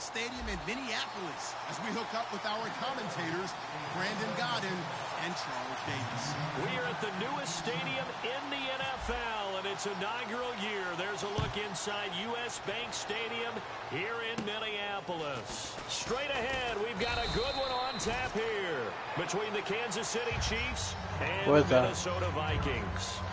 Stadium in Minneapolis as we hook up with our commentators, Brandon Godden and Charles Davis. We are at the newest stadium in the NFL, and its inaugural year. There's a look inside U.S. Bank Stadium here in Minneapolis. Straight ahead, we've got a good one on tap here between the Kansas City Chiefs and the Minnesota Vikings.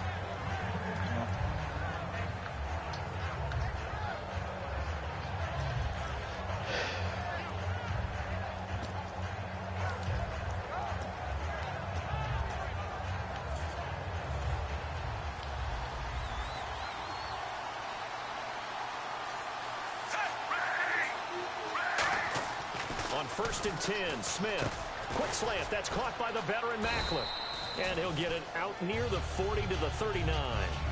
On 1st and 10, Smith. Quick slant. That's caught by the veteran Macklin. And he'll get it out near the 40 to the 39.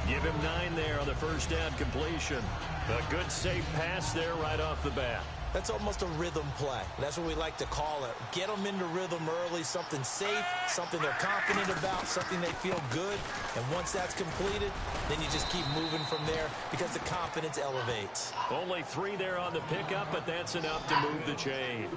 Give him 9 there on the first down completion. A good safe pass there right off the bat. That's almost a rhythm play. That's what we like to call it. Get them into rhythm early, something safe, something they're confident about, something they feel good. And once that's completed, then you just keep moving from there because the confidence elevates. Only 3 there on the pickup, but that's enough to move the chains.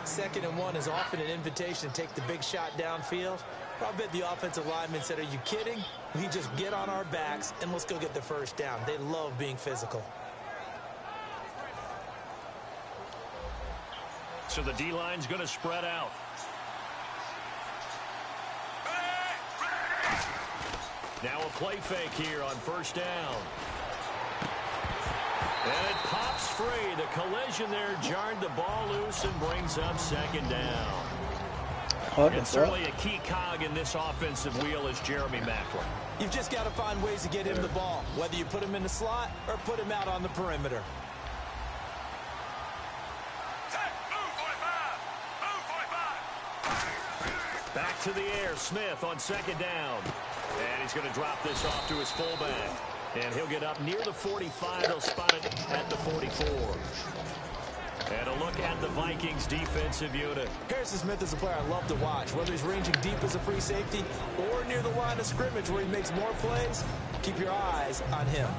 2nd and 1 is often an invitation to take the big shot downfield. I bet the offensive lineman said, are you kidding? We just get on our backs and let's go get the first down. They love being physical. So the D-line's going to spread out. Now a play fake here on 1st down. And it pops free. The collision there jarred the ball loose and brings up 2nd down. And certainly a key cog in this offensive wheel is Jeremy Macklin. You've just got to find ways to get him the ball, whether you put him in the slot or put him out on the perimeter. Back to the air, Smith on 2nd down. And he's going to drop this off to his fullback. And he'll get up near the 45. He'll spot it at the 44. And a look at the Vikings defensive unit. Harrison Smith is a player I love to watch. Whether he's ranging deep as a free safety or near the line of scrimmage where he makes more plays, keep your eyes on him.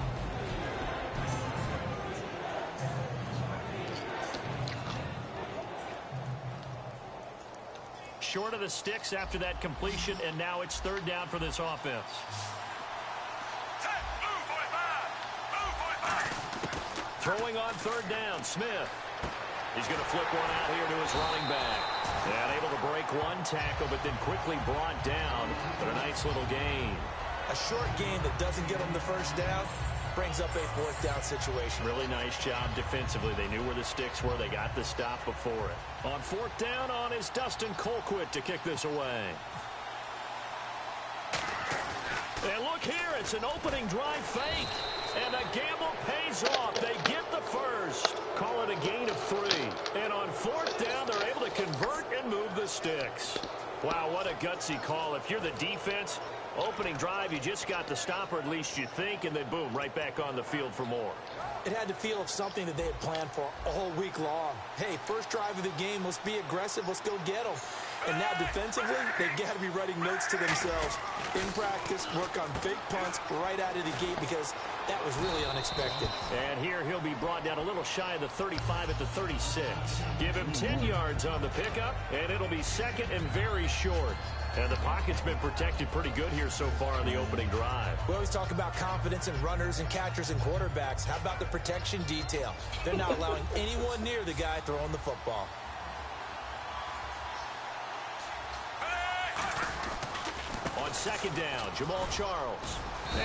Short of the sticks after that completion, and now it's 3rd down for this offense. Throwing on 3rd down, Smith. He's going to flip one out here to his running back. And able to break one tackle, but then quickly brought down. But a nice little gain. A short gain that doesn't get him the first down brings up a 4th down situation. Really nice job defensively. They knew where the sticks were. They got the stop before it. On 4th down on is Dustin Colquitt to kick this away. And look here, it's an opening drive fake. And the gamble pays off. They get the first. Call it a gain of 3. And on 4th down, they're able to convert and move the sticks. Wow, what a gutsy call. If you're the defense, opening drive, you just got the stop, or at least you think, and then boom, right back on the field for more. It had to feel of something that they had planned for all week long. Hey, first drive of the game, let's be aggressive, let's go get them. And now defensively, they've got to be writing notes to themselves. In practice, work on fake punts right out of the gate because that was really unexpected. And here he'll be brought down a little shy of the 35 at the 36. Give him 10 yards on the pickup, and it'll be 2nd and very short. And the pocket's been protected pretty good here so far on the opening drive. We always talk about confidence in runners and catchers and quarterbacks. How about the protection detail? They're not allowing anyone near the guy throwing the football. On 2nd down, Jamal Charles.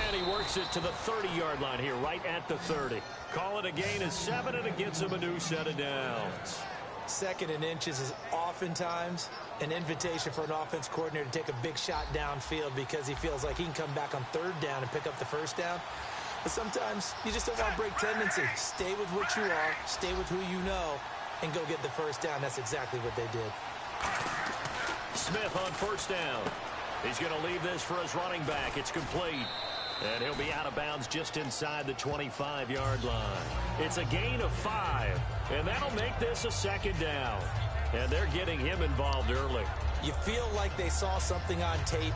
And he works it to the 30-yard line here, right at the 30. Call it a gain of 7, and it gets him a new set of downs. 2nd and inches is oftentimes an invitation for an offense coordinator to take a big shot downfield because he feels like he can come back on 3rd down and pick up the first down. But sometimes you just don't want to break tendency. Stay with what you are, stay with who you know, and go get the first down. That's exactly what they did. Smith on 1st down. He's going to leave this for his running back. It's complete. And he'll be out of bounds just inside the 25-yard line. It's a gain of 5, and that'll make this a 2nd down. And they're getting him involved early. You feel like they saw something on tape,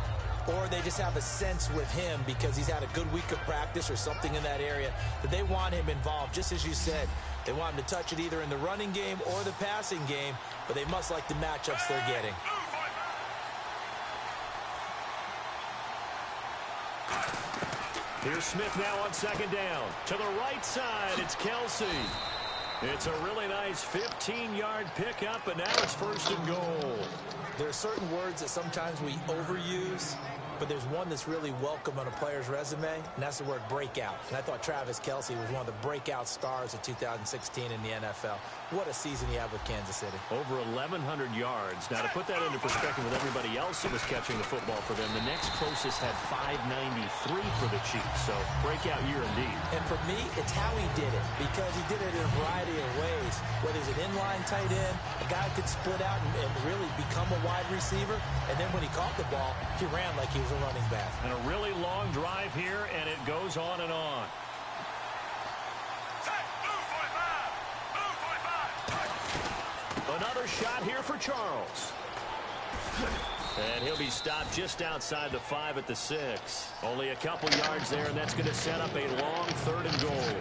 or they just have a sense with him because he's had a good week of practice or something in that area that they want him involved. Just as you said, They want him to touch it either in the running game or the passing game, but they must like the matchups they're getting. Here's Smith now on second down. To the right side, it's Kelsey. It's a really nice 15-yard pickup, and now it's first and goal. There are certain words that sometimes we overuse, but there's one that's really welcome on a player's resume, and that's the word breakout. And I thought Travis Kelce was one of the breakout stars of 2016 in the NFL. What a season he had with Kansas City. Over 1,100 yards. Now, to put that into perspective with everybody else that was catching the football for them, the next closest had 593 for the Chiefs. So, breakout year indeed. And for me, it's how he did it, because he did it in a variety of ways. Whether he's an inline tight end, a guy who could split out and really become a wide receiver, and then when he caught the ball, he ran like he was a running back. And a really long drive here, and it goes on and on. Another shot here for Charles. And he'll be stopped just outside the 5 at the 6. Only a couple yards there, and that's going to set up a long 3rd and goal.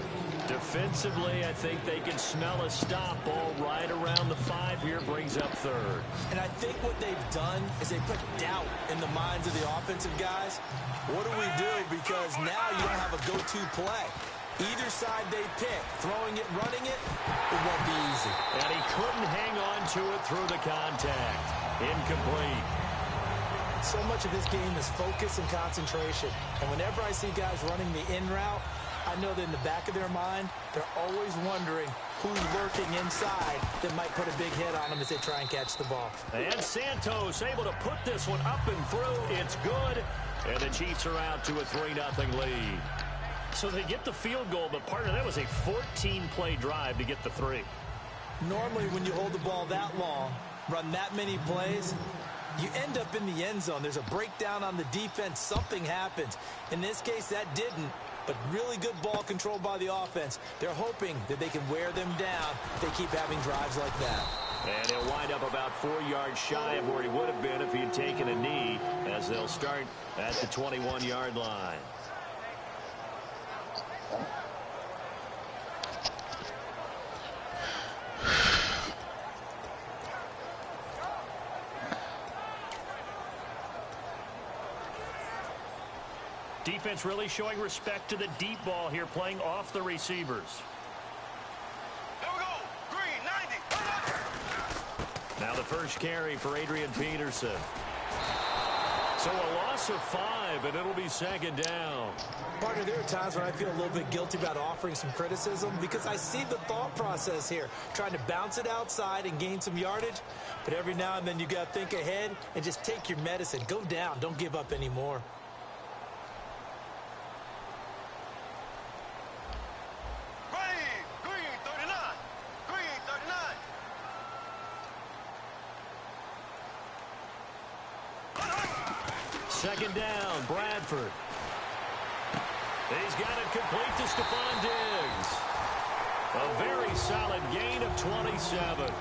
Defensively, I think they can smell a stop ball right around the 5 here, brings up 3rd. And I think what they've done is they put doubt in the minds of the offensive guys. What do we do? Because now you don't have a go-to play. Either side they pick, throwing it, running it, it won't be easy. And he couldn't hang on to it through the contact. Incomplete. So much of this game is focus and concentration. And whenever I see guys running the in route, I know that in the back of their mind, they're always wondering who's lurking inside that might put a big hit on them as they try and catch the ball. And Santos able to put this one up and through. It's good. And the Chiefs are out to a 3-0 lead. So they get the field goal, but part of that was a 14-play drive to get the 3. Normally, when you hold the ball that long, run that many plays, you end up in the end zone. There's a breakdown on the defense. Something happens. In this case, that didn't, but really good ball control by the offense. They're hoping that they can wear them down if they keep having drives like that. And he'll wind up about 4 yards shy of where he would have been if he had taken a knee, as they'll start at the 21-yard line. Defense really showing respect to the deep ball here, playing off the receivers. Here we go. Green, 90. Now the first carry for Adrian Peterson. So a loss of 5, and it'll be second down. Partner, there are times when I feel a little bit guilty about offering some criticism because I see the thought process here, trying to bounce it outside and gain some yardage. But every now and then you got to think ahead and just take your medicine. Go down. Don't give up anymore. Green, 39. Green, 39. Second down, Bradford. He's got it complete to Stephon Diggs. A very solid gain of 27.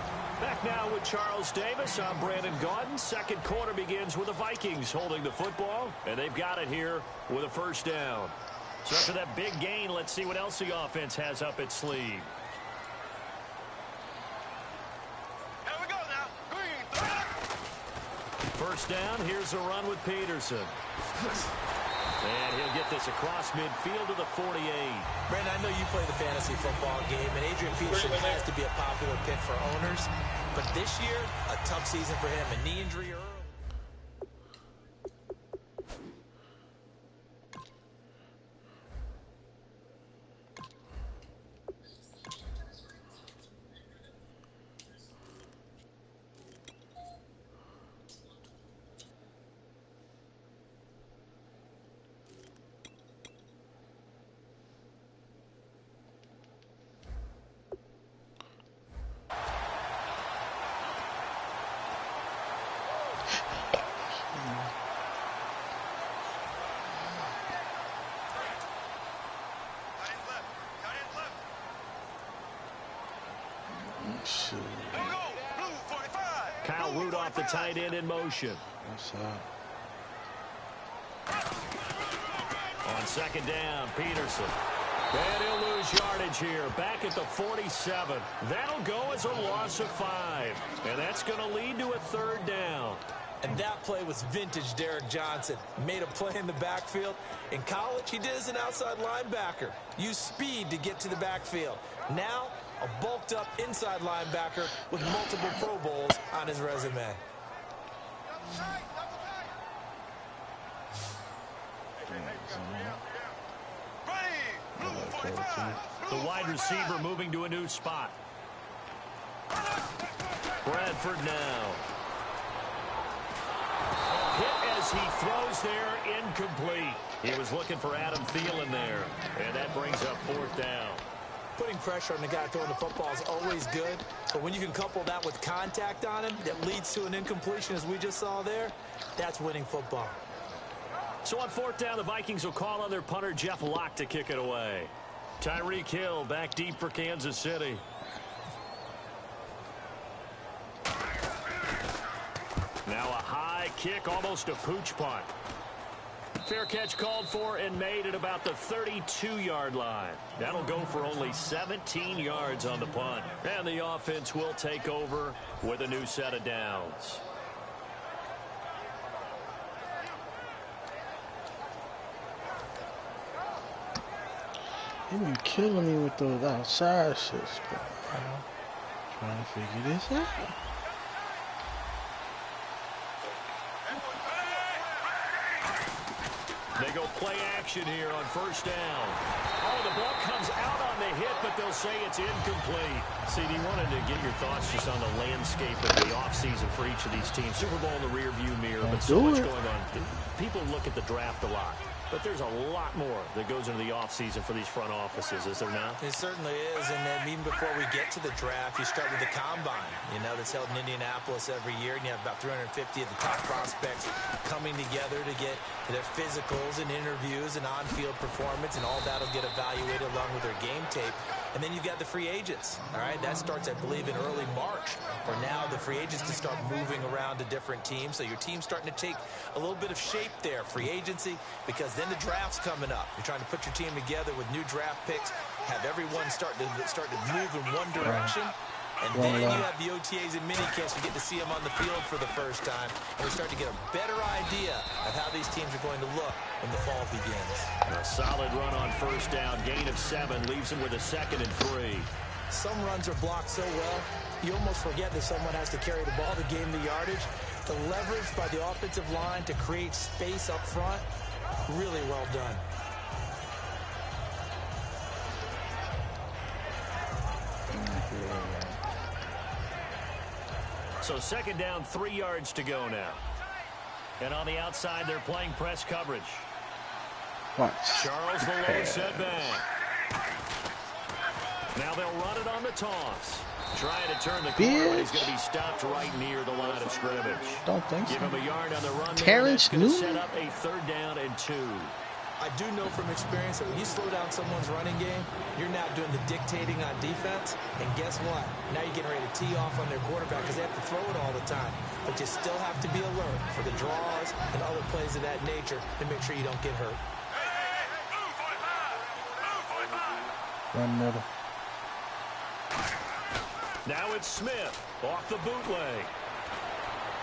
Back now with Charles Davis. I'm Brandon Gaudin. Second quarter begins with the Vikings holding the football, and they've got it here with a first down. So after that big gain, let's see what else the offense has up its sleeve. Here we go now. Green, 30. First down, here's a run with Peterson. And he'll get this across midfield to the 48. Brandon, I know you play the fantasy football game, and Adrian Peterson has to be a popular pick for owners. But this year, a tough season for him. A knee injury early. Kyle Rudolph, the tight end, in motion. On second down, Peterson. And he'll lose yardage here, back at the 47. That'll go as a loss of 5. And that's going to lead to a 3rd down. And that play was vintage Derek Johnson. Made a play in the backfield. In college, he did as an outside linebacker. Used speed to get to the backfield. Now, a bulked-up inside linebacker with multiple Pro Bowls on his resume. The wide receiver moving to a new spot. Bradford now. Hit as he throws there, incomplete. He was looking for Adam Thielen there, and that brings up 4th down. Putting pressure on the guy throwing the football is always good, but when you can couple that with contact on him that leads to an incompletion, as we just saw there, that's winning football. So on 4th down, the Vikings will call on their punter, Jeff Locke, to kick it away. Tyreek Hill back deep for Kansas City. Now a high kick, almost a pooch punt. Fair catch called for and made at about the 32-yard line. That'll go for only 17 yards on the punt. And the offense will take over with a new set of downs. You be killing me with those outside shits, bro. Trying to figure this out. They go play action here on 1st down. Oh, the ball comes out on the hit, but they'll say it's incomplete. CD, wanted to get your thoughts just on the landscape of the offseason for each of these teams. Super Bowl in the rearview mirror, but so much going on. People look at the draft a lot, but there's a lot more that goes into the offseason for these front offices, is there not? It certainly is, and then even before we get to the draft, you start with the combine, that's held in Indianapolis every year, and you have about 350 of the top prospects coming together to get their physicals and interviews and on-field performance, and all that will get evaluated along with their game tape. And then you've got the free agents, all right? That starts, I believe, in early March, where now the free agents can start moving around to different teams, so your team's starting to take a little bit of shape there, free agency, because then the draft's coming up. You're trying to put your team together with new draft picks, have everyone start to move in one direction, and then you have the OTAs and minicamps. You get to see them on the field for the first time, and we start to get a better idea of how these teams are going to look when the fall begins. A solid run on 1st down, gain of 7, leaves him with a 2nd and 3. Some runs are blocked so well, you almost forget that someone has to carry the ball to gain the yardage. The leverage by the offensive line to create space up front, really well done. So 2nd down, 3 yards to go now. And on the outside, they're playing press coverage. Watch. Charles the low setback. Now they'll run it on the toss. Trying to turn the corner, but he's going to be stopped right near the line of scrimmage. Don't think so. Give him a yard on the run. Terrence That's going to Newman? set up a 3rd down and 2. I do know from experience that when you slow down someone's running game, you're now doing the dictating on defense. And guess what? Now you're getting ready to tee off on their quarterback because they have to throw it all the time. But you still have to be alert for the draws and other plays of that nature to make sure you don't get hurt. Run middle. Now it's Smith off the bootleg.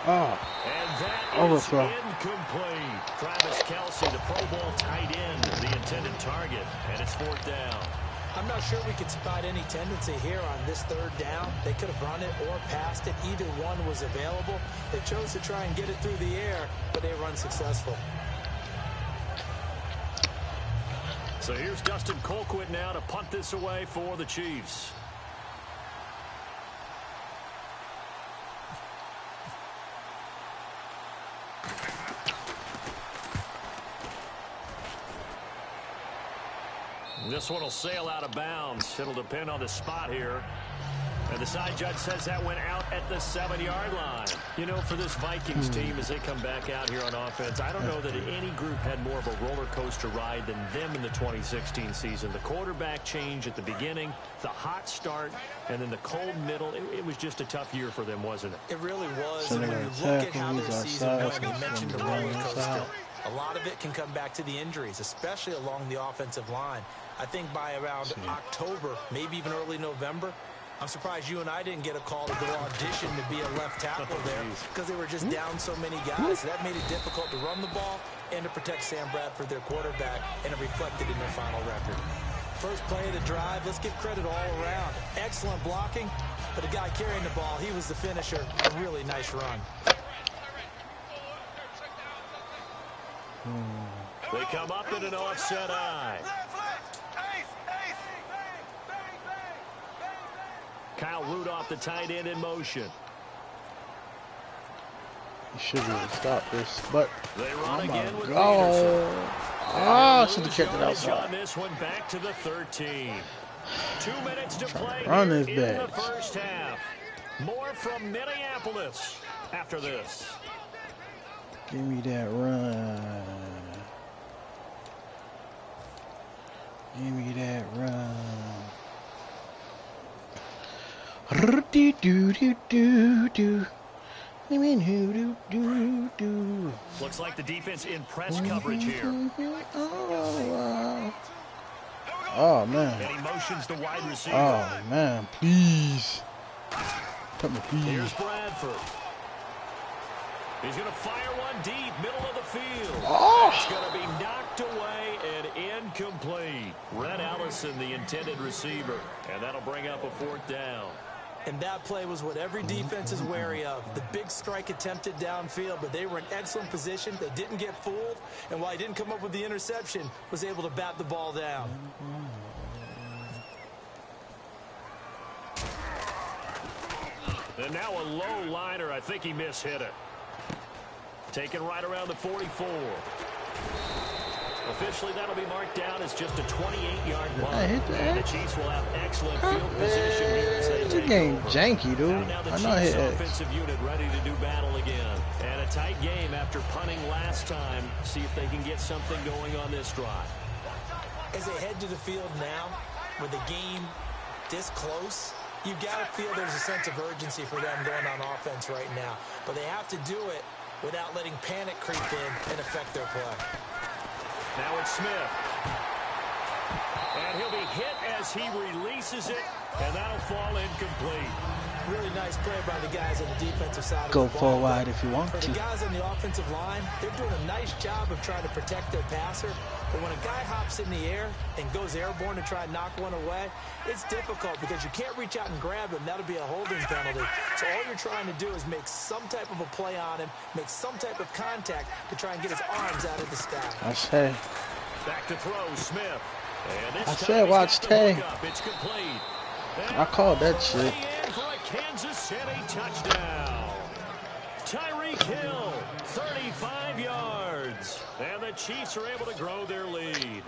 Oh. And that Overflow. is incomplete. Travis Kelce, the Pro Bowl tight end, the intended target, and it's 4th down. I'm not sure we could spot any tendency here on this 3rd down. They could have run it or passed it. Either one was available. They chose to try and get it through the air, but they were unsuccessful. So here's Dustin Colquitt now to punt this away for the Chiefs. This one will sail out of bounds. It'll depend on the spot here. And the side judge says that went out at the 7-yard line. For this Vikings team, as they come back out here on offense, I don't know that any group had more of a roller coaster ride than them in the 2016 season. The quarterback change at the beginning, the hot start, and then the cold middle. It was just a tough year for them, wasn't it? It really was. So And when you look at how their season went, you mentioned the roller coaster. A lot of it can come back to the injuries, especially along the offensive line. I think by around October, maybe even early November, I'm surprised you and I didn't get a call to go audition to be a left tackle there because they were just down so many guys. That made it difficult to run the ball and to protect Sam Bradford, their quarterback, and it reflected in their final record. First play of the drive, let's give credit all around. Excellent blocking, but the guy carrying the ball, he was the finisher. A really nice run. They come up in an offset eye. Kyle Rudolph, the tight end, in motion. He should be able to stop this, but They run again with God. I should have kept it outside. On this one, back to the 13. 2 minutes to play Run here this in back. the first half. More from Minneapolis after this. Give me that run. Give me that run. Do do do do do. Looks like the defense in press coverage here. Oh man. And he motions the wide receiver. Oh man, please. Come on, please. Here's Bradford. He's going to fire one deep, middle of the field. Oh. It's going to be knocked away and incomplete. Red Allison, the intended receiver. And that'll bring up a fourth down. And that play was what every defense is wary of. The big strike attempted downfield, but they were in excellent position. They didn't get fooled. And while he didn't come up with the interception, was able to bat the ball down. And now a low liner. I think he mishit it. Taken right around the 44. Officially, that'll be marked down as just a 28-yard line. And the Chiefs will have excellent field position here as they take game over. janky, dude. Now the I know I Chiefs hit X. offensive unit ready to do battle again. And a tight game after punting last time. See if they can get something going on this drive. As they head to the field now, with the game this close, you got to feel there's a sense of urgency for them going on offense right now. But they have to do it without letting panic creep in and affect their play. Now it's Smith. And he'll be hit as he releases it, and that'll fall incomplete. Really nice play by the guys on the defensive side of Go the ball. full wide if you want For to. the guys on the offensive line, they're doing a nice job of trying to protect their passer. But when a guy hops in the air and goes airborne to try and knock one away, it's difficult because you can't reach out and grab him. That'll be a holding penalty. So all you're trying to do is make some type of a play on him, make some type of contact to try and get his arms out of the sky. I say. Back to throw, Smith. And this I time said he's watch got the Tay. hookup. It's complete. I called that shit. In for a Kansas City touchdown. Tyreek Hill, 35 yards. And the Chiefs are able to grow their lead.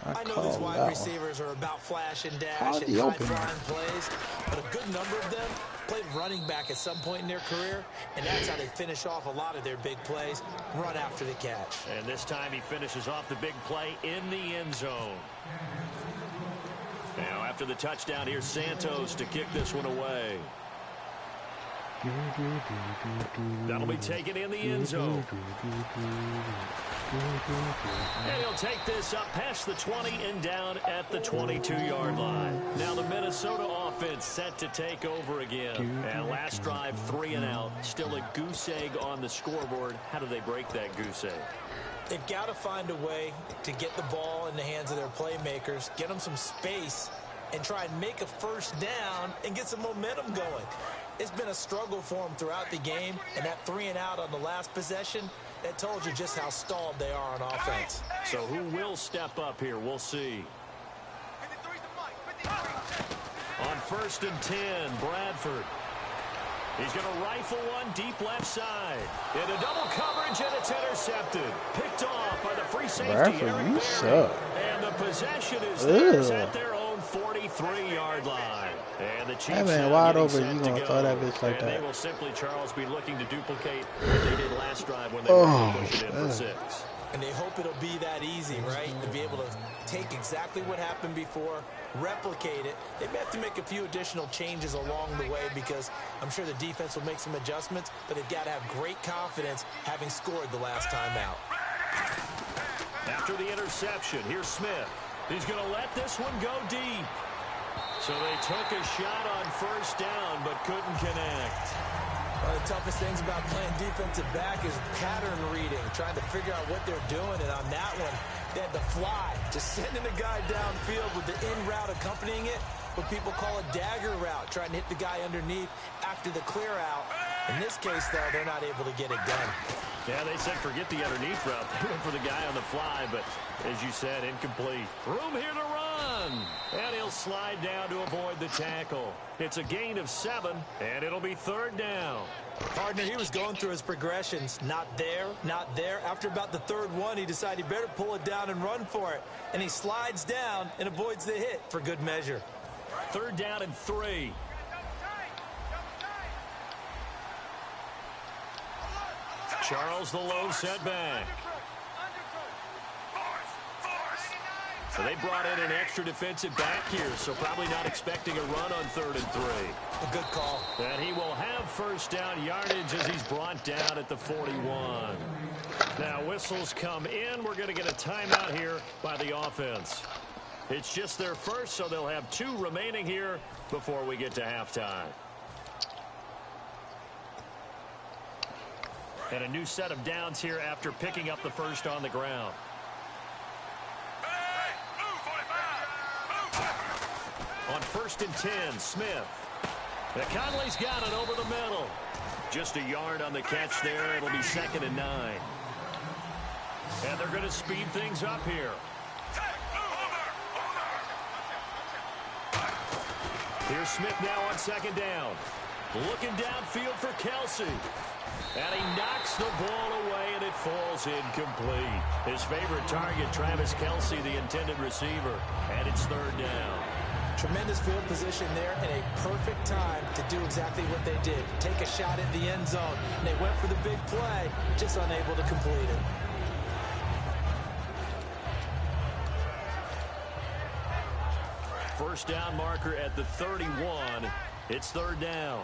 I know these wide receivers are about flash and dash How's and he open? high-flying plays, but a good number of them played running back at some point in their career, and that's how they finish off a lot of their big plays, run after the catch. And this time he finishes off the big play in the end zone. Now after the touchdown, here's Santos to kick this one away. That'll be taken in the end zone. And he'll take this up past the 20 and down at the 22-yard line. Now the Minnesota offense set to take over again. And last drive, 3 and out. Still a goose egg on the scoreboard. How do they break that goose egg? They've got to find a way to get the ball in the hands of their playmakers, get them some space, and try and make a first down and get some momentum going. It's been a struggle for them throughout the game, and that 3 and out on the last possession, that told you just how stalled they are on offense. So who will step up here? We'll see. On 1st and 10, Bradford. He's going to rifle one deep left side. Into double coverage, and it's intercepted. Picked off by the free safety, Bradford, Eric you Berry. suck. And the possession is theirs at their own 43-yard line. And the Chiefs Hey, man, now wide getting open, set you to gonna go. throw that bitch like and that. they will simply, Charles, be looking to duplicate what they did last drive when they were able to push it in for 6. And they hope it'll be that easy, right? To be able to take exactly what happened before, replicate it. They may have to make a few additional changes along the way because I'm sure the defense will make some adjustments, but they've got to have great confidence having scored the last time out. After the interception, here's Smith. He's going to let this one go deep. So they took a shot on first down, but couldn't connect. One of the toughest things about playing defensive back is pattern reading, trying to figure out what they're doing. And on that one, they had the fly, just sending the guy downfield with the in route accompanying it, what people call a dagger route, trying to hit the guy underneath after the clear out. In this case, though, they're not able to get it done. Yeah, they said forget the underneath route. They went for the guy on the fly, but as you said, incomplete. Room here to run. And he'll slide down to avoid the tackle. It's a gain of 7, and it'll be third down. Partner, he was going through his progressions. Not there, not there. After about the third one, he decided he better pull it down and run for it. And he slides down and avoids the hit for good measure. Third down and 3. Charles the low setback. So they brought in an extra defensive back here, so probably not expecting a run on 3rd and 3. A good call. And he will have first down yardage as he's brought down at the 41. Now whistles come in. We're going to get a timeout here by the offense. It's just their first, so they'll have 2 remaining here before we get to halftime. And a new set of downs here after picking up the first on the ground. On 1st and 10, Smith. Now Conley's got it over the middle. Just a yard on the catch there. It'll be 2nd and 9. And they're going to speed things up here. Here's Smith now on 2nd down. Looking downfield for Kelsey. And he knocks the ball away, and it falls incomplete. His favorite target, Travis Kelsey, the intended receiver. And it's 3rd down. Tremendous field position there and a perfect time to do exactly what they did. Take a shot at the end zone. And they went for the big play, just unable to complete it. First down marker at the 31. It's 3rd down.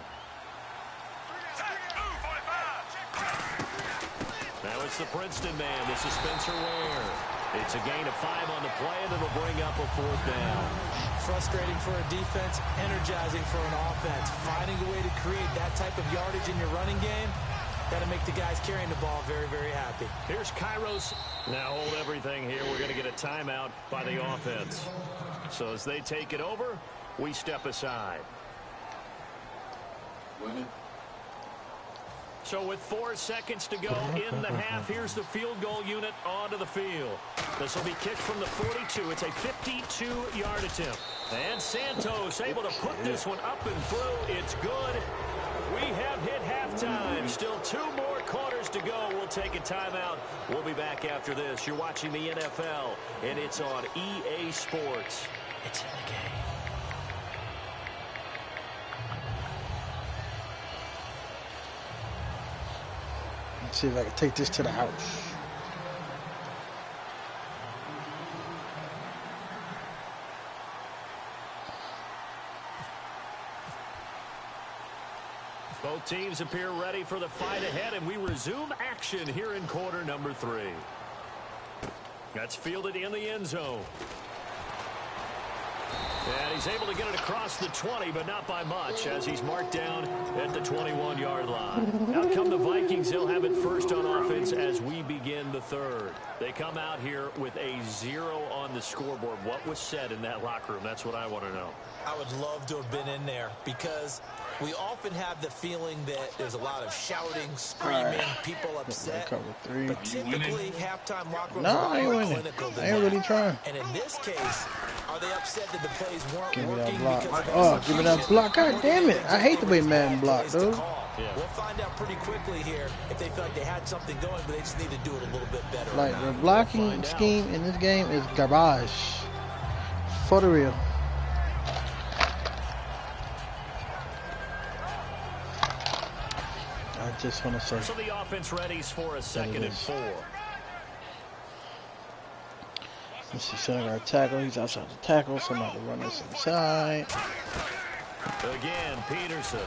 Now it's the Princeton man. This is Spencer Ware. It's a gain of 5 on the play, and it'll bring up a 4th down. Frustrating for a defense, energizing for an offense. Finding a way to create that type of yardage in your running game, got to make the guys carrying the ball very, very happy. Here's Kairos. Now hold everything here. We're going to get a timeout by the offense. So as they take it over, we step aside. So with 4 seconds to go in the half, here's the field goal unit onto the field. This will be kicked from the 42. It's a 52-yard attempt. And Santos able to put this one up and through. It's good. We have hit halftime. Still 2 more quarters to go. We'll take a timeout. We'll be back after this. You're watching the NFL, and it's on EA Sports. It's in the game. Let's see if I can take this to the house. Both teams appear ready for the fight ahead, and we resume action here in quarter number 3. That's fielded in the end zone. And he's able to get it across the 20, but not by much, as he's marked down at the 21-yard line. Out come the Vikings. They'll have it first on offense as we begin the 3rd. They come out here with a 0 on the scoreboard. What was said in that locker room? That's what I want to know. I would love to have been in there because we often have the feeling that there's a lot of shouting, screaming, people upset. But typically, halftime locker rooms are more clinical than that. I ain't really trying. And in this case, are they upset that the plays weren't Give me working? that block. Give me that block. God damn it. I hate the way Madden block, dude. Yeah. We'll find out pretty quickly here if they feel like they had something going, but they just need to do it a little bit better. Like, the blocking scheme in this game is garbage. For the real. I just want to say. So the offense readies for a 2nd and 4. Let's see, center guard tackle. He's outside the tackle. Somebody run this inside. Again, Peterson.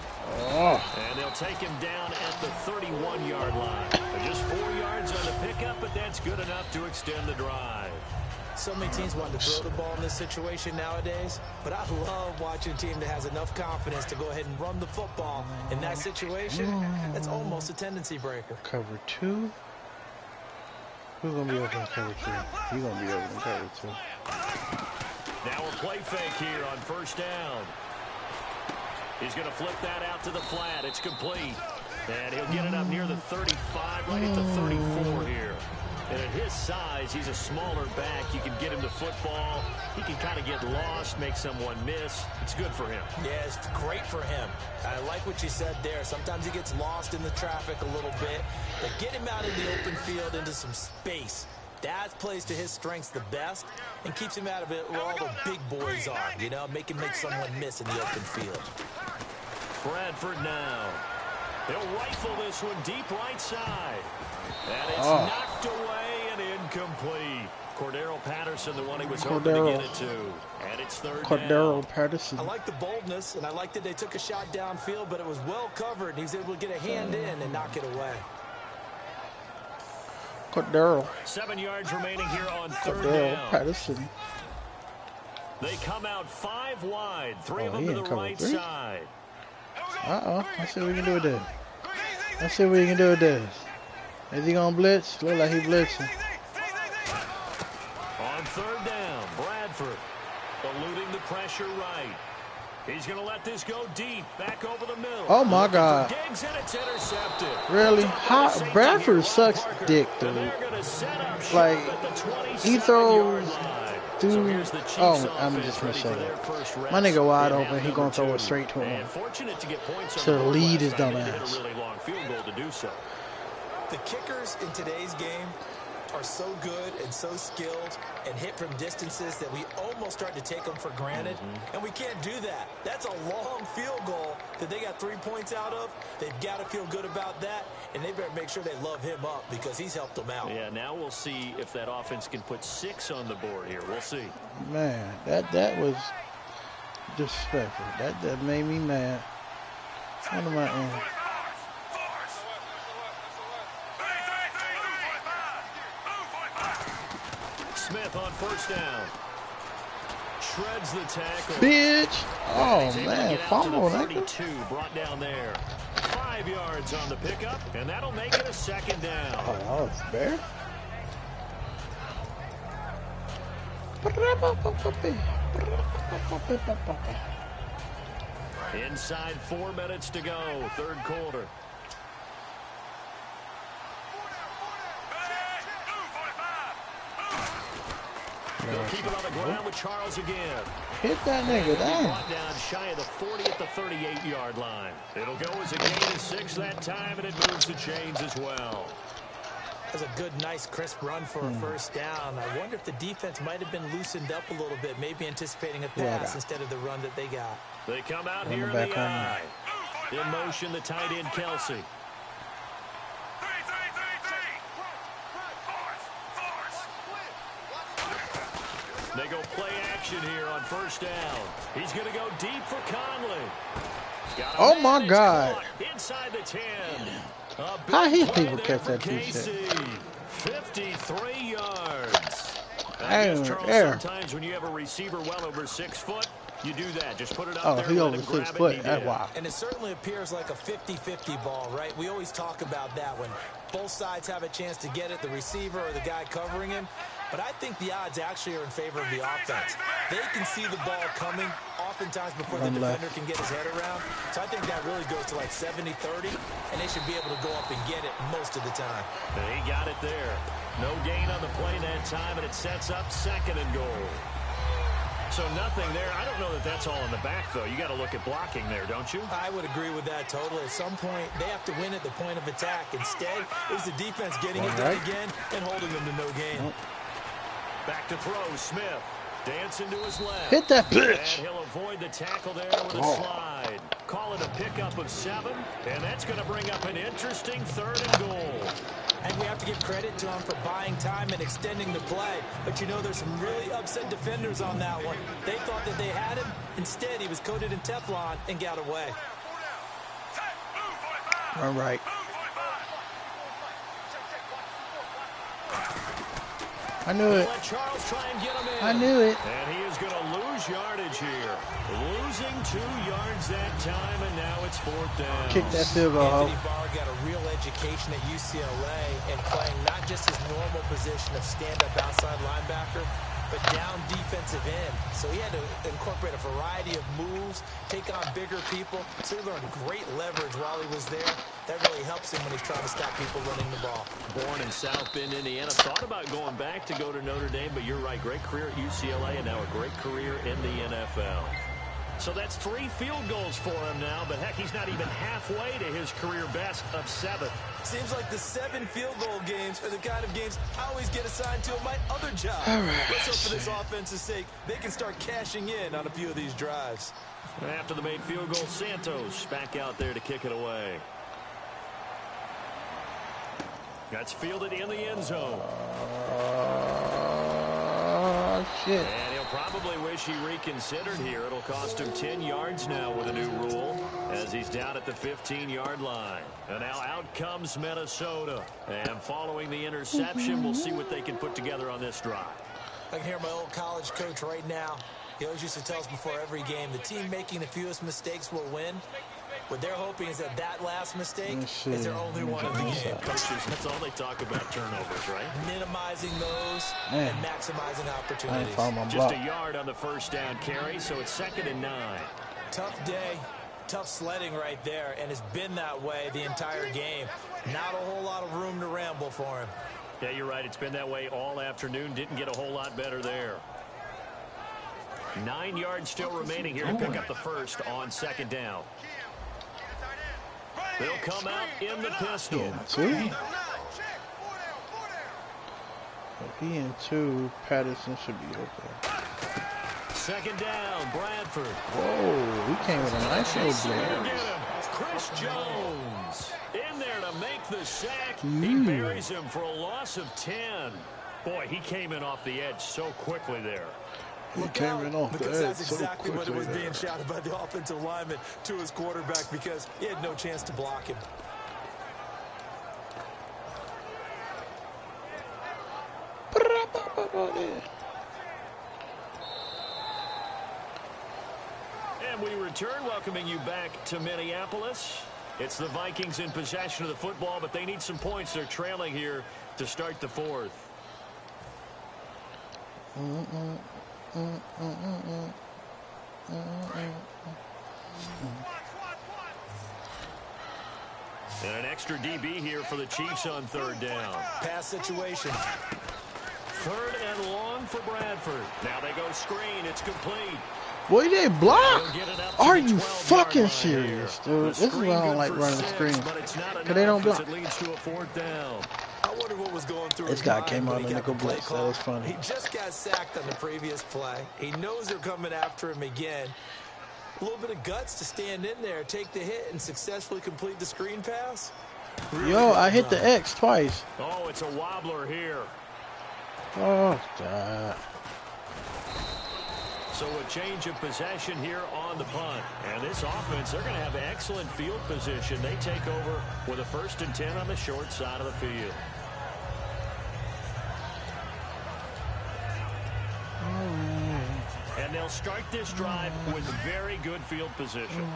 Oh. And they'll take him down at the 31-yard line. Just 4 yards on the pickup, but that's good enough to extend the drive. So many teams want to throw the ball in this situation nowadays, but I love watching a team that has enough confidence to go ahead and run the football. In that situation, that's almost a tendency breaker. Cover 2. Who's going to be open in cover 2? He's going to be open in cover 2. Now a play fake here on first down. He's going to flip that out to the flat. It's complete. And he'll get it up near the 35, right at the 34 here. And at his size, he's a smaller back. You can get him to football. He can kind of get lost, make someone miss. It's good for him. Yeah, it's great for him. I like what you said there. Sometimes he gets lost in the traffic a little bit. But get him out in the open field into some space. That plays to his strengths the best and keeps him out of it where all the big boys are, you know, make someone miss in the open field. Bradford now. He'll rifle this one deep right side. And it's knocked away and incomplete. Cordero Patterson, the one he was hoping to get it to. And it's third down. Patterson. I like the boldness, and I like that they took a shot downfield, but it was well covered, and he was able to get a hand in and knock it away. Cordero. 7 yards remaining here on third down. Patterson. They come out 5 wide. 3 of them to the right side. Let's see what we can do with this. Let's see what we can do with this. Is he going to blitz? Look like he blitzing. On third down, Bradford eluding the pressure right. He's going to let this go deep, back over the middle. Oh, my God. Diggs, and it's intercepted. Really? Bradford sucks dick, dude. Like, he throws through. Oh, I'm just going to say that. My nigga wide open. He going to throw it straight to him. To lead his dumb ass. The kickers in today's game are so good and so skilled and hit from distances that we almost start to take them for granted. And we can't do that. That's a long field goal that they got 3 points out of. They've got to feel good about that, and they better make sure they love him up because he's helped them out. Yeah, now we'll see if that offense can put 6 on the board here. We'll see. Man, that was disrespectful. That made me mad. What am I in? Smith on first down. Shreds the tackle. Bitch. Oh, man. Fumble. 32 brought down there. 5 yards on the pickup, and that'll make it a second down. Oh, that was fair. Inside 4 minutes to go, third quarter. They'll keep it on the ground with Charles again. Hit that nigga down. Brought down shy of the 40 at the 38-yard line. It'll go as a gain of 6 that time, and it moves the chains as well. That's a good, nice, crisp run for a first down. I wonder if the defense might have been loosened up a little bit, maybe anticipating a pass instead of the run that they got. They come out here in the eye. In motion, the tight end, Kelsey. They go play action here on first down. He's going to go deep for Conley. Oh, my God. Inside the 10. How his people catch that shit? 53 yards. Sometimes when you have a receiver well over 6 foot, you do that. Just put it up there. He over 6 foot. That's wild. And it certainly appears like a 50-50 ball, right? We always talk about that when both sides have a chance to get it, the receiver or the guy covering him. But I think the odds actually are in favor of the offense. They can see the ball coming oftentimes before the defender can get his head around. So I think that really goes to like 70-30, and they should be able to go up and get it most of the time. He got it there. No gain on the play that time, and it sets up 2nd and goal. So nothing there. I don't know that that's all in the back, though. You got to look at blocking there, don't you? I would agree with that totally. At some point, they have to win at the point of attack. Instead, it was the defense getting it done again and holding them to no gain. Back to throw, Smith. Dancing to his left. Hit that bitch. And he'll avoid the tackle there with a slide. Call it a pickup of 7, and that's going to bring up an interesting 3rd and goal. And we have to give credit to him for buying time and extending the play. But you know, there's some really upset defenders on that one. They thought that they had him. Instead, he was coated in Teflon and got away. All right. I knew it. I knew it. And he is going to lose yardage here. Losing 2 yards that time, and now it's 4th down. Kick that field goal. Anthony Barr got a real education at UCLA and playing not just his normal position of stand-up outside linebacker, but down defensive end. So he had to incorporate a variety of moves, take on bigger people. So he learned great leverage while he was there. That really helps him when he's trying to stop people running the ball. Born in South Bend, Indiana. Thought about going back to go to Notre Dame, but you're right. Great career at UCLA and now a great career in the NFL. So that's 3 field goals for him now, but heck, he's not even halfway to his career best of 7. Seems like the 7 field goal games are the kind of games I always get assigned to at my other job. Let's hope for this offense's sake, they can start cashing in on a few of these drives. After the made field goal, Santos back out there to kick it away. That's fielded in the end zone. Shit. And he'll probably wish he reconsidered here. It'll cost him 10 yards now with a new rule as he's down at the 15-yard line. And now out comes Minnesota. And following the interception, we'll see what they can put together on this drive. I can hear my old college coach right now. He always used to tell us before every game, the team making the fewest mistakes will win. What they're hoping is that last mistake is their only one of the game. Coaches, that's all they talk about, turnovers, right? Minimizing those and maximizing opportunities. Just a yard on the first down carry, so it's 2nd and 9. Tough day, tough sledding right there, and it's been that way the entire game. Not a whole lot of room to ramble for him. Yeah, you're right. It's been that way all afternoon. Didn't get a whole lot better there. 9 yards still remaining here to pick up the first on 2nd down. They'll come out in the pistol. If he in 2, Patterson should be open. 2nd down, Bradford. Whoa, he came with a nice little blitz. Chris Jones in there to make the sack. He buries him for a loss of 10. Boy, he came in off the edge so quickly there. Look out, because that's exactly what it was being shouted by the offensive lineman to his quarterback because he had no chance to block him. And we return, welcoming you back to Minneapolis. It's the Vikings in possession of the football, but they need some points. They're trailing here to start the 4th. And an extra DB here for the Chiefs on 3rd down. Pass situation. 3rd and long for Bradford. Now they go screen. It's complete. Boy, they block. Are you fucking serious, dude? This is why I don't like running the screen. Because they don't block. It leads to a 4th down. I wonder what was going through this guy came out of nickel blitz. That was funny. He just got sacked on the previous play. He knows they're coming after him again. A little bit of guts to stand in there, take the hit, and successfully complete the screen pass. Really Yo, I hit the X twice. Oh, it's a wobbler here. Oh, God. So a change of possession here on the punt. And this offense, they're going to have excellent field position. They take over with a 1st and 10 on the short side of the field. And they'll start this drive with very good field position.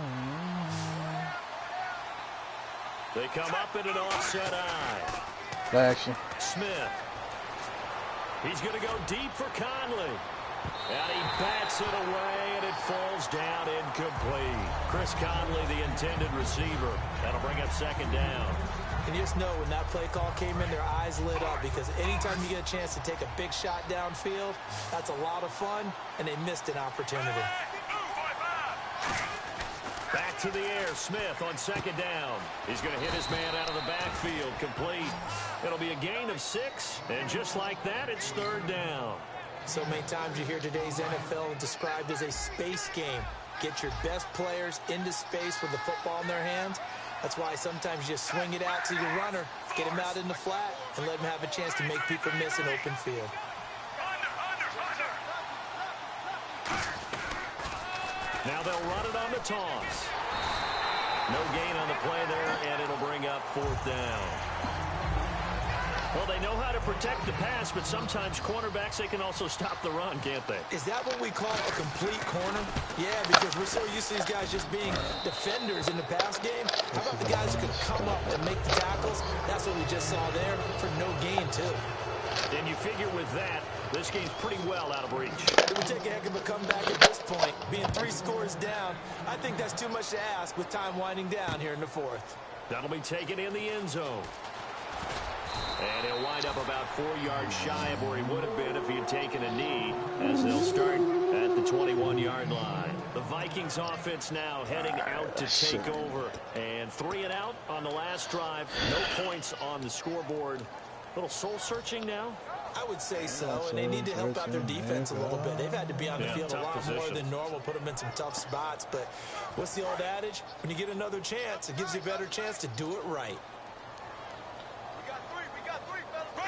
They come up in an offset eye. Play action. Smith. He's going to go deep for Conley. And he bats it away, and it falls down incomplete. Chris Conley, the intended receiver. That'll bring up 2nd down. And you just know when that play call came in, their eyes lit up because anytime you get a chance to take a big shot downfield, that's a lot of fun, and they missed an opportunity. Back to the air, Smith on 2nd down. He's going to hit his man out of the backfield, complete. It'll be a gain of 6, and just like that, it's 3rd down. So many times you hear today's NFL described as a space game. Get your best players into space with the football in their hands. That's why sometimes you just swing it out to your runner, get him out in the flat, and let him have a chance to make people miss an open field. Now they'll run it on the toss. No gain on the play there, and it'll bring 4th down. Well, they know how to protect the pass, but sometimes cornerbacks, they can also stop the run, can't they? Is that what we call a complete corner? Yeah, because we're so used to these guys just being defenders in the pass game. How about the guys who can come up and make the tackles? That's what we just saw there for no gain, too. And you figure with that, this game's pretty well out of reach. It would take a heck of a comeback at this point. Being 3 scores down, I think that's too much to ask with time winding down here in the 4th. That'll be taken in the end zone. And he'll wind up about 4 yards shy of where he would have been if he had taken a knee, as they'll start at the 21-yard line. The Vikings offense now heading out to take over. And 3 and out on the last drive. No points on the scoreboard. A little soul-searching now? I would say so, and they need to help out their defense a little bit. They've had to be on the field a lot more than normal, put them in some tough spots. But what's the old adage? When you get another chance, it gives you a better chance to do it right.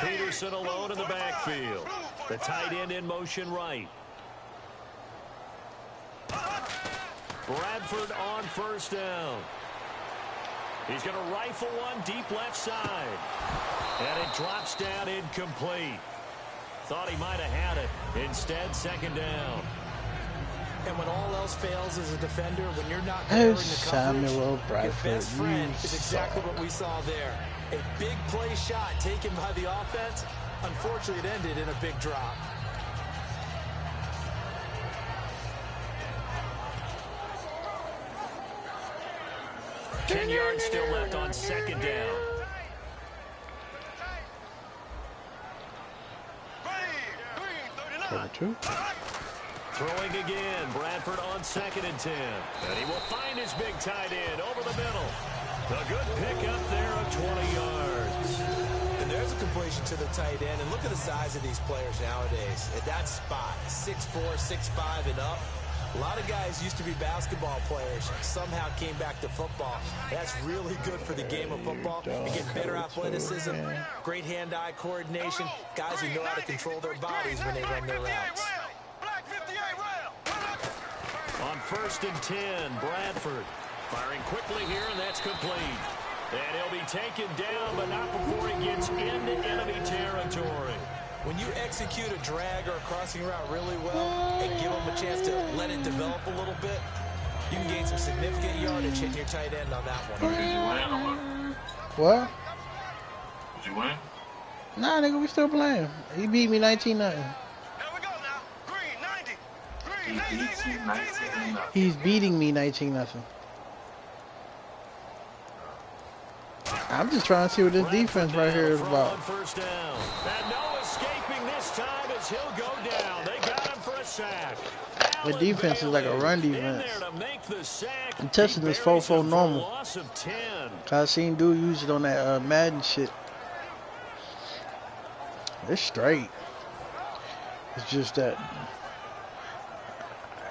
Peterson alone in the backfield. The tight end in motion right. Bradford on 1st down. He's going to rifle one deep left side. And it drops down incomplete. Thought he might have had it. Instead, 2nd down. And when all else fails as a defender, when you're not there in the coverage, your best friend is exactly what we saw there. A big play shot taken by the offense. Unfortunately, it ended in a big drop. Ten yards still left on 2nd down. Throwing again. Bradford on 2nd and 10. And he will find his big tight end over the middle. A good pickup there of 20 yards. And there's a completion to the tight end. And look at the size of these players nowadays. At that spot, 6'4", 6'5", and up. A lot of guys used to be basketball players, somehow came back to football. That's really good for the game of football. You get better athleticism, great hand-eye coordination, guys who know how to control their bodies when they run their routes. On 1st and 10, Bradford firing quickly here, and that's complete. And he'll be taken down, but not before he gets into enemy territory. When you execute a drag or a crossing route really well and give them a chance to let it develop a little bit, you can gain some significant yardage hitting your tight end on that one. Did you win or what? what? Did you win? Nah, nigga, we still playing. He beat me 19-0. Here we go now. Green, 90. Green, He beat you 19-0. He's beating me 19-0. I'm just trying to see what this defense right here is about. 1st down. And no escaping this time as he'll go down. They got him for a sack. The defense is like a run defense. I'm testing this 4-4 normal. Cause I seen dude use it on that Madden shit. It's straight. It's just that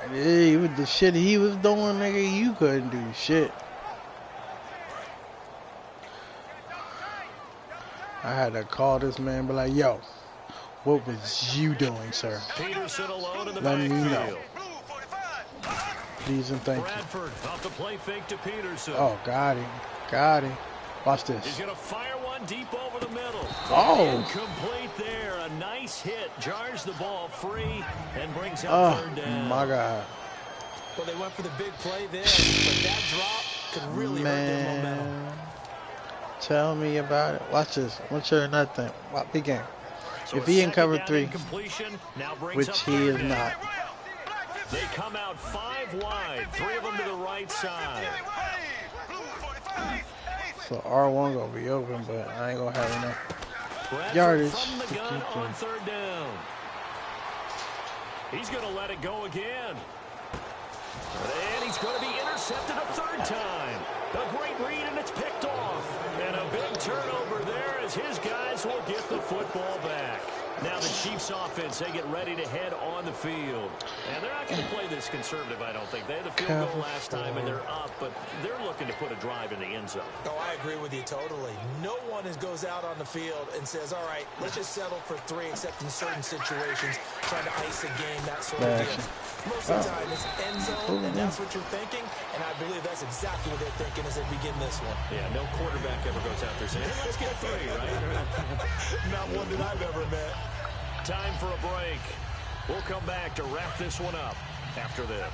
with the shit he was doing, nigga, you couldn't do shit. I had to call this man and be like, yo, what was you doing, sir? Peterson alone in the Let me know. backfield. Please and thank you. Bradford off the play fake to Peterson. Oh, got him. Got him. Watch this. He's going to fire one deep over the middle. Oh. Incomplete there. A nice hit. Jars the ball free and brings out 3rd down. Oh, my God. Well, they went for the big play there, but that drop could really hurt their momentum. Tell me about it. Watch this. One sure nothing. Big game. So if he in cover 3, which he is not. They come out 5 wide. 3 of them to the right side. So R1 gonna be open, but I ain't gonna have enough Bradford yardage. From the gun on 3rd down. He's going to let it go again. And he's going to be intercepted a 3rd time. A great read, and it's picked off. And a big turnover there as his guys will get the football back. Now the Chiefs offense, they get ready to head on the field. And they're not going to play this conservative, I don't think. They had the field goal last time, and they're up, but they're looking to put a drive in the end zone. Oh, I agree with you totally. No one goes out on the field and says, all right, let's just settle for 3, except in certain situations, trying to ice a game, that sort of deal. Most of the time, it's end zone, and that's what you're thinking, and I believe that's exactly what they're thinking as they begin this one. Yeah, no quarterback ever goes out there saying, hey, let's get 3, right? Not one that I've ever met. Time for a break. We'll come back to wrap this one up after this.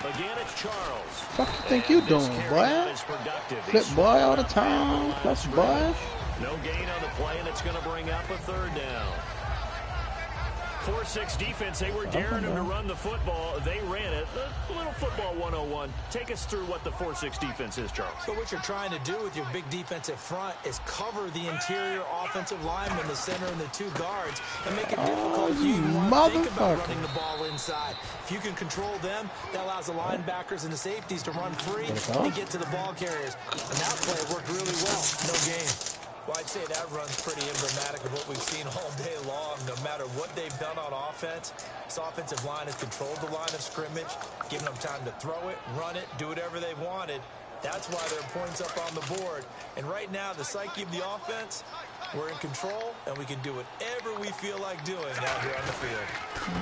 Again, it's Charles. What the fuck you think you doing, boy? Flip boy all the time. Flip boy. No gain on the play, and it's going to bring up a 3rd down. 4-6 defense, they were daring him to run the football. They ran it. A little football 101. Take us through what the 4-6 defense is, Charles. So what you're trying to do with your big defensive front is cover the interior offensive lineman, the center, and the 2 guards, and make it difficult for you to think about running the ball inside. If you can control them, that allows the linebackers and the safeties to run free and get to the ball carriers. And that play worked really well. No gain. Well, I'd say that run's pretty emblematic of what we've seen all day long. No matter what they've done on offense, this offensive line has controlled the line of scrimmage, giving them time to throw it, run it, do whatever they wanted. That's why there are points up on the board. And right now, the psyche of the offense, we're in control, and we can do whatever we feel like doing out here on the field.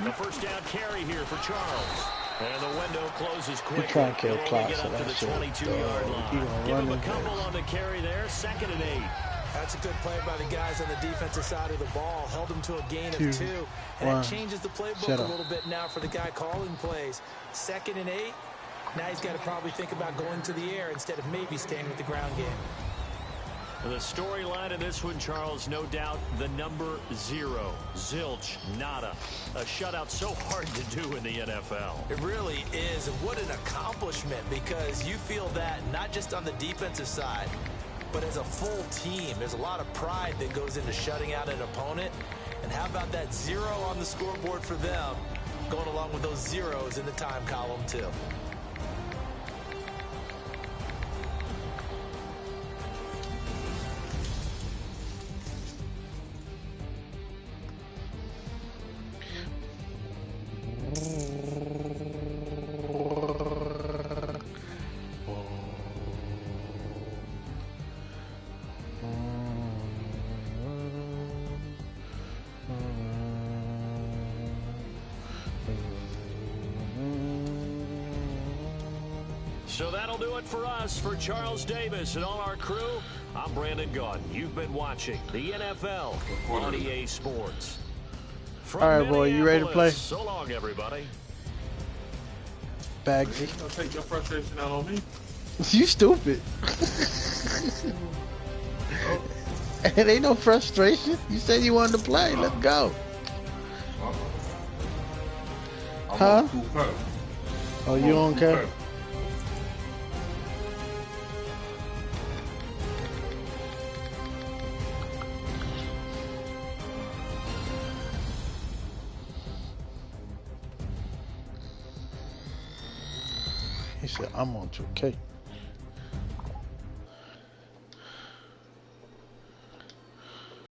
The first down carry here for Charles. And the window closes quickly. Try and kill He'll only clocks get up to the 22-yard line. Give him a couple on the carry there. 2nd and 8. That's a good play by the guys on the defensive side of the ball. Held him to a gain of 2. And that changes the playbook a little bit now for the guy calling plays. 2nd and 8. Now he's got to probably think about going to the air instead of maybe staying with the ground game. The storyline of this one, Charles, no doubt the number 0. Zilch, nada. A shutout so hard to do in the NFL. It really is. And what an accomplishment, because you feel that not just on the defensive side, but as a full team. There's a lot of pride that goes into shutting out an opponent. And how about that 0 on the scoreboard for them, going along with those zeros in the time column, too. So that'll do it for us. For Charles Davis and all our crew, I'm Brandon Gaudin. You've been watching the NFL on EA Sports. From all right, boy, you ready to play? So long, everybody. Bagsy. Don't take your frustration out on me. You stupid. It ain't no frustration. You said you wanted to play. Let's go. Huh? Oh, you don't care? He said, I'm on 2K.